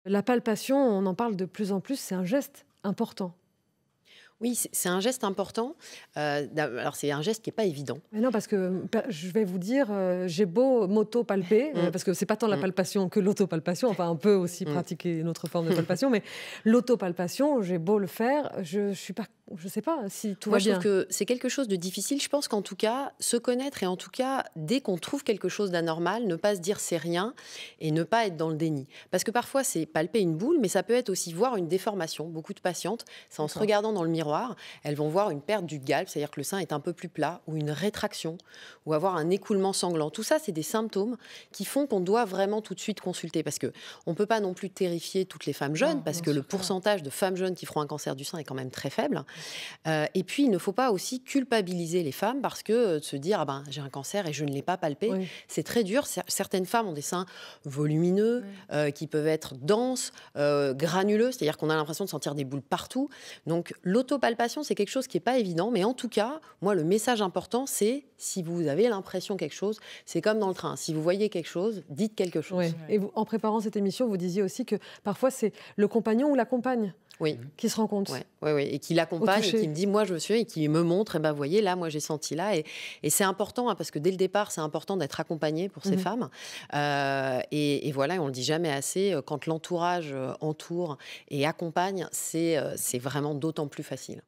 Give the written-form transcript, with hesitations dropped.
La palpation, on en parle de plus en plus, c'est un geste important. Oui, c'est un geste important. Alors c'est un geste qui est pas évident. Mais non, parce que je vais vous dire, j'ai beau m'auto-palper, Mmh. parce que c'est pas tant la Mmh. palpation que l'autopalpation, enfin on peut aussi Mmh. pratiquer une autre forme de palpation, mais l'autopalpation, j'ai beau le faire, je suis pas, je sais pas si tout Moi, va je trouve bien. que c'est quelque chose de difficile. Je pense qu'en tout cas, se connaître et en tout cas, dès qu'on trouve quelque chose d'anormal, ne pas se dire c'est rien et ne pas être dans le déni. Parce que parfois, c'est palper une boule, mais ça peut être aussi voir une déformation. Beaucoup de patientes, c'est en se D'accord. regardant dans le miroir, elles vont voir une perte du galbe, c'est-à-dire que le sein est un peu plus plat, ou une rétraction, ou avoir un écoulement sanglant. Tout ça, c'est des symptômes qui font qu'on doit vraiment tout de suite consulter. Parce que on peut pas non plus terrifier toutes les femmes jeunes, Non, parce bien que le sûr que non. pourcentage de femmes jeunes qui feront un cancer du sein est quand même très faible. Et puis, il ne faut pas aussi culpabiliser les femmes parce que de se dire ah ben, j'ai un cancer et je ne l'ai pas palpé, Oui. c'est très dur. Certaines femmes ont des seins volumineux, qui peuvent être denses, granuleux, c'est-à-dire qu'on a l'impression de sentir des boules partout. Donc, l'autopalpation, c'est quelque chose qui n'est pas évident. Mais en tout cas, moi, le message important, c'est si vous avez l'impression quelque chose, c'est comme dans le train. Si vous voyez quelque chose, dites quelque chose. Ouais. Et vous, en préparant cette émission, vous disiez aussi que parfois c'est le compagnon ou la compagne Oui. qui se rend compte Ouais, ouais, ouais. Et qui au l'accompagne et qui toucher. me dit moi je suis et qui me montre et ben voyez là moi j'ai senti là et c'est important hein, parce que dès le départ c'est important d'être accompagné pour ces Mhm. femmes et voilà et on le dit jamais assez quand l'entourage entoure et accompagne c'est vraiment d'autant plus facile.